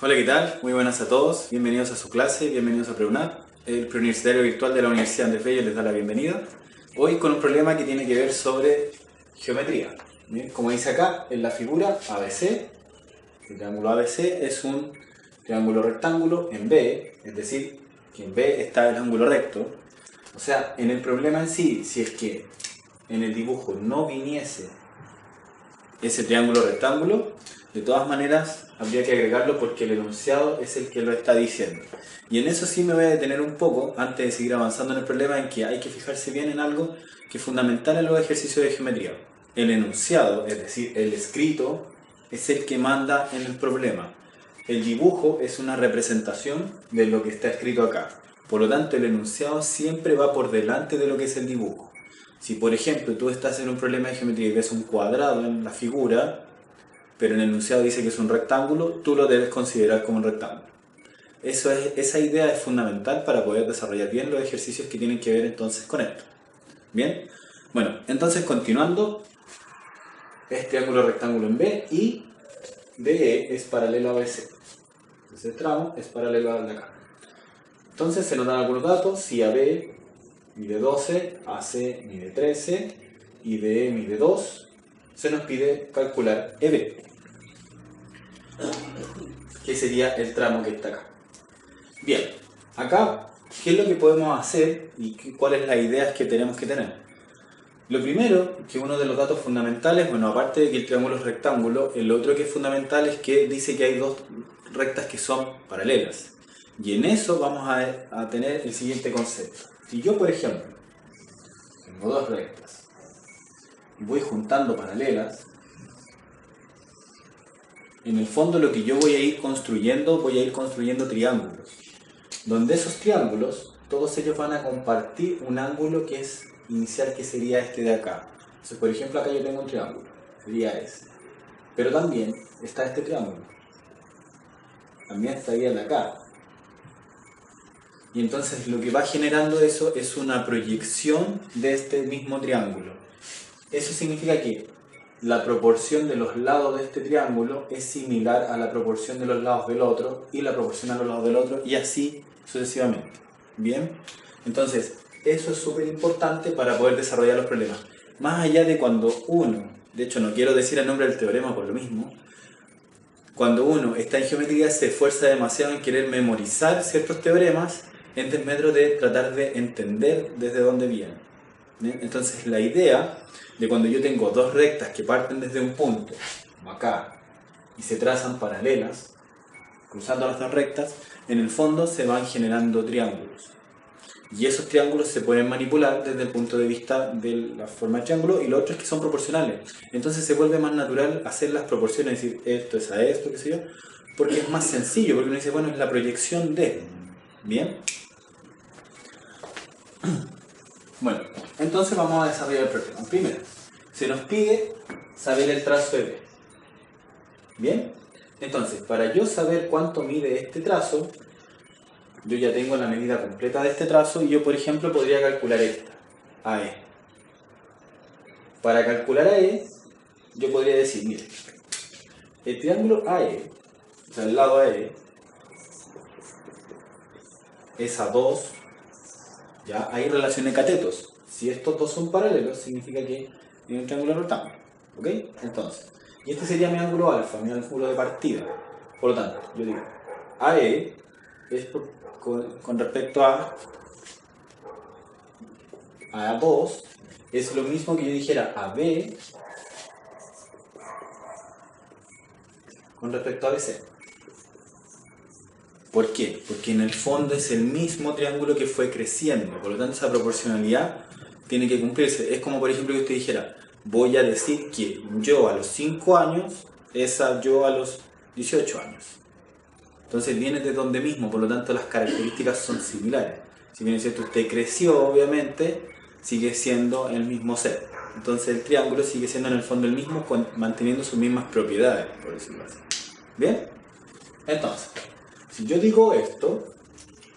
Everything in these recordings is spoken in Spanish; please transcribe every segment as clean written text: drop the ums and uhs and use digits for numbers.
Hola, ¿qué tal? Muy buenas a todos. Bienvenidos a su clase, bienvenidos a PREUNAT. El preuniversitario virtual de la Universidad Andrés Bello les da la bienvenida. Hoy con un problema que tiene que ver sobre geometría. Bien, como dice acá en la figura ABC, el triángulo ABC es un triángulo rectángulo en B, es decir, que en B está el ángulo recto. O sea, en el problema en sí, si es que en el dibujo no viniese ese triángulo rectángulo, de todas maneras habría que agregarlo porque el enunciado es el que lo está diciendo. Y en eso sí me voy a detener un poco antes de seguir avanzando en el problema, en que hay que fijarse bien en algo que es fundamental en los ejercicios de geometría. El enunciado, es decir, el escrito, es el que manda en el problema. El dibujo es una representación de lo que está escrito acá. Por lo tanto, el enunciado siempre va por delante de lo que es el dibujo. Si, por ejemplo, tú estás en un problema de geometría y ves un cuadrado en la figura, pero en el enunciado dice que es un rectángulo, tú lo debes considerar como un rectángulo. Esa idea es fundamental para poder desarrollar bien los ejercicios que tienen que ver entonces con esto. Bien, bueno, entonces continuando, es triángulo rectángulo en B y DE es paralelo a BC. Ese tramo es paralelo al de acá. Entonces se nos dan algunos datos: si AB mide 12, AC mide 13 y DE mide 2, se nos pide calcular EB, que sería el tramo que está acá. Bien, acá, ¿qué es lo que podemos hacer y cuáles son las ideas que tenemos que tener? Lo primero, que uno de los datos fundamentales, bueno, aparte de que el triángulo es rectángulo, el otro que es fundamental es que dice que hay dos rectas que son paralelas. Y en eso vamos a tener el siguiente concepto. Si yo, por ejemplo, tengo dos rectas y voy juntando paralelas, en el fondo lo que yo voy a ir construyendo triángulos, donde esos triángulos, todos ellos van a compartir un ángulo que es inicial, que sería este de acá. Entonces, por ejemplo, acá yo tengo un triángulo, sería este. Pero también está este triángulo. También estaría el de acá. Y entonces lo que va generando eso es una proyección de este mismo triángulo. Eso significa que la proporción de los lados de este triángulo es similar a la proporción de los lados del otro, y la proporción a los lados del otro, y así sucesivamente. ¿Bien? Entonces, eso es súper importante para poder desarrollar los problemas. Más allá de cuando uno, de hecho no quiero decir el nombre del teorema por lo mismo, cuando uno está en geometría se esfuerza demasiado en querer memorizar ciertos teoremas en desmedro de tratar de entender desde dónde vienen. ¿Bien? Entonces la idea de cuando yo tengo dos rectas que parten desde un punto, como acá, y se trazan paralelas, cruzando las dos rectas, en el fondo se van generando triángulos. Y esos triángulos se pueden manipular desde el punto de vista de la forma de triángulo, y lo otro es que son proporcionales. Entonces se vuelve más natural hacer las proporciones, es decir, esto es a esto, qué sé yo, porque es más sencillo, porque uno dice, bueno, es la proyección de. ¿Bien? Bueno, entonces vamos a desarrollar el problema. Primero, se nos pide saber el trazo de B. ¿Bien? Entonces, para yo saber cuánto mide este trazo, yo ya tengo la medida completa de este trazo, y yo, por ejemplo, podría calcular esta, AE. Para calcular AE, yo podría decir, mire, el triángulo AE, o sea, el lado AE, es A2, ya hay relación de catetos. Si estos dos son paralelos, significa que hay un triángulo rectángulo. ¿Ok? Entonces, y este sería mi ángulo alfa, mi ángulo de partida. Por lo tanto, yo digo, AE es con respecto a A2, es lo mismo que yo dijera AB con respecto a BC. ¿Por qué? Porque en el fondo es el mismo triángulo que fue creciendo, por lo tanto esa proporcionalidad tiene que cumplirse. Es como, por ejemplo, que usted dijera, voy a decir que yo a los 5 años es a yo a los 18 años. Entonces viene de donde mismo, por lo tanto las características son similares. Si bien es cierto, usted creció, obviamente, sigue siendo el mismo ser. Entonces el triángulo sigue siendo en el fondo el mismo, manteniendo sus mismas propiedades, por decirlo así. ¿Bien? Entonces, si yo digo esto,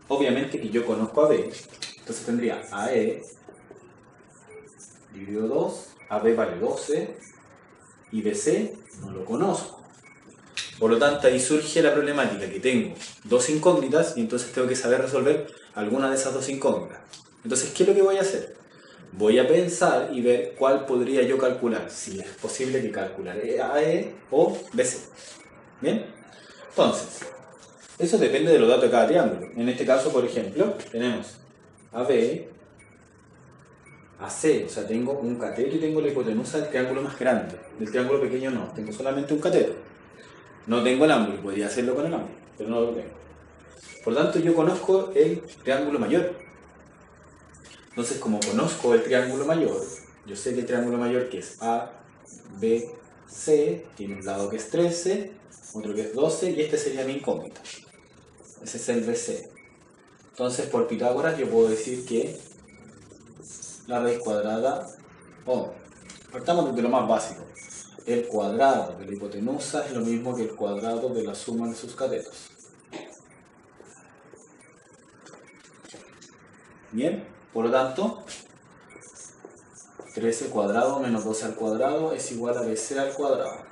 obviamente que yo conozco a B, entonces tendría AE dividido 2, AB vale 12, y BC no lo conozco. Por lo tanto, ahí surge la problemática que tengo dos incógnitas y entonces tengo que saber resolver alguna de esas dos incógnitas. Entonces, ¿qué es lo que voy a hacer? Voy a pensar y ver cuál podría yo calcular, si es posible que calcularé AE o BC. ¿Bien? Entonces, eso depende de los datos de cada triángulo. En este caso, por ejemplo, tenemos AB, AC, o sea, tengo un cateto y tengo la hipotenusa del triángulo más grande. Del triángulo pequeño no, tengo solamente un cateto. No tengo el ángulo, podría hacerlo con el ángulo, pero no lo tengo. Por lo tanto, yo conozco el triángulo mayor. Entonces, como conozco el triángulo mayor, yo sé que el triángulo mayor, que es A, B, C, tiene un lado que es 13, otro que es 12, y este sería mi incógnita. Ese es el BC. Entonces, por Pitágoras, yo puedo decir que la raíz cuadrada, partamos desde lo más básico. El cuadrado de la hipotenusa es lo mismo que el cuadrado de la suma de sus catetos. Bien, por lo tanto, 13 cuadrado menos 12 al cuadrado es igual a BC al cuadrado.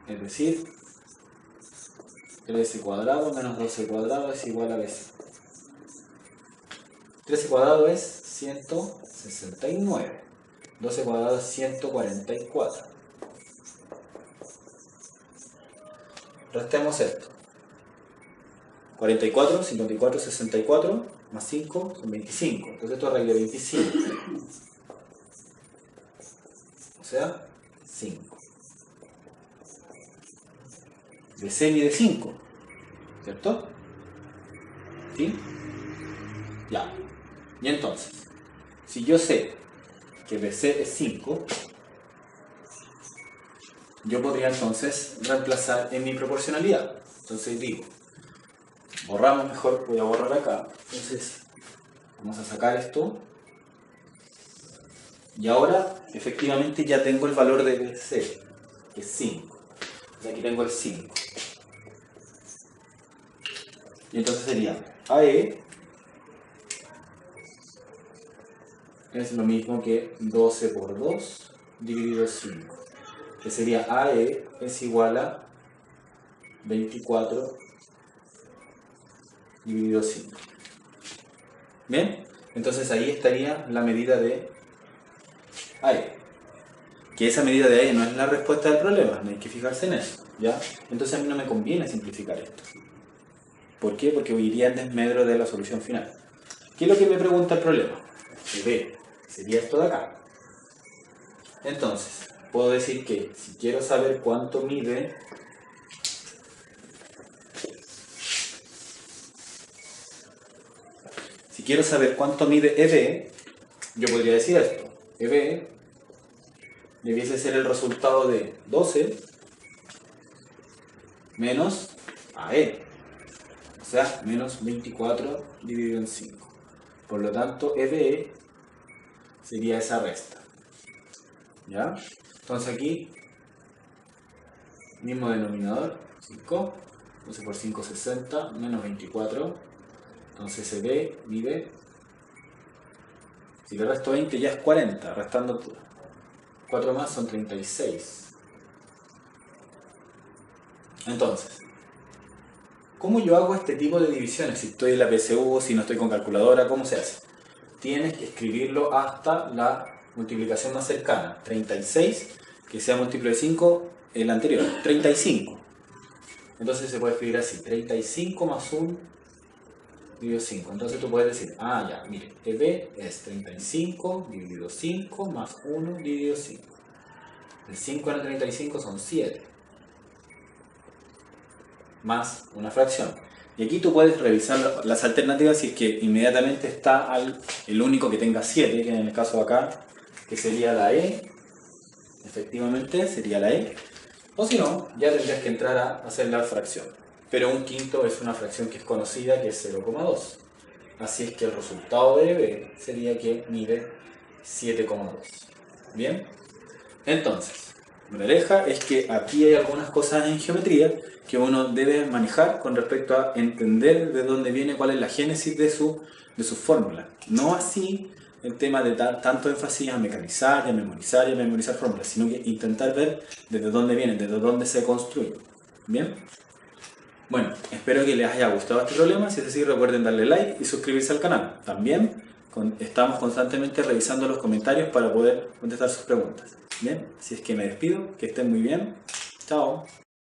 Es decir, 13 cuadrado menos 12 cuadrado es igual a BC. 13 cuadrado es 169. 12 cuadrado es 144. Restemos esto. 44, 54, 64, más 5 son 25. Entonces esto es raíz de 25. O sea, 5. BC mide 5. ¿Cierto? ¿Sí? Ya. Y entonces, si yo sé que BC es 5, yo podría entonces reemplazar en mi proporcionalidad. Entonces digo, borramos mejor, voy a borrar acá. Entonces, vamos a sacar esto. Y ahora, efectivamente, ya tengo el valor de BC, que es 5. Y aquí tengo el 5. Y entonces sería AE es lo mismo que 12 por 2 dividido 5. Que sería AE es igual a 24 dividido 5. ¿Bien? Entonces ahí estaría la medida de AE. Que esa medida de AE no es la respuesta del problema, no hay que fijarse en eso, ¿ya? Entonces a mí no me conviene simplificar esto. ¿Por qué? Porque iría en desmedro de la solución final. ¿Qué es lo que me pregunta el problema? B sería esto de acá. Entonces, puedo decir que si quiero saber cuánto mide EB, yo podría decir esto. EB debiese ser el resultado de 12 menos AE. O sea, menos 24 dividido en 5. Por lo tanto, EB sería esa resta. ¿Ya? Entonces aquí, mismo denominador, 5. 12 por 5, 60, menos 24. Entonces EB mide, si le resto 20 ya es 40, restando 4 más son 36. Entonces, ¿cómo yo hago este tipo de divisiones? Si estoy en la PSU, si no estoy con calculadora, ¿cómo se hace? Tienes que escribirlo hasta la multiplicación más cercana. 36, que sea múltiplo de 5, el anterior, 35. Entonces se puede escribir así, 35 más 1 dividido 5. Entonces tú puedes decir, ya, mire, EB es 35 dividido 5 más 1 dividido 5. El 5 en el 35 son 7. Más una fracción. Y aquí tú puedes revisar las alternativas si es que inmediatamente está el único que tenga 7, que en el caso de acá, que sería la E. Efectivamente sería la E. O si no, ya tendrías que entrar a hacer la fracción. Pero un quinto es una fracción que es conocida, que es 0,2. Así es que el resultado de B sería que mide 7,2. ¿Bien? Entonces, moraleja es que aquí hay algunas cosas en geometría que uno debe manejar con respecto a entender de dónde viene, cuál es la génesis de su fórmula. No así el tema de dar tanto énfasis a mecanizar y a memorizar fórmulas, sino que intentar ver desde dónde vienen, desde dónde se construyen. Bien. Bueno, espero que les haya gustado este problema. Si es así, recuerden darle like y suscribirse al canal. También estamos constantemente revisando los comentarios para poder contestar sus preguntas. Bien, así es que me despido. Que estén muy bien. Chao.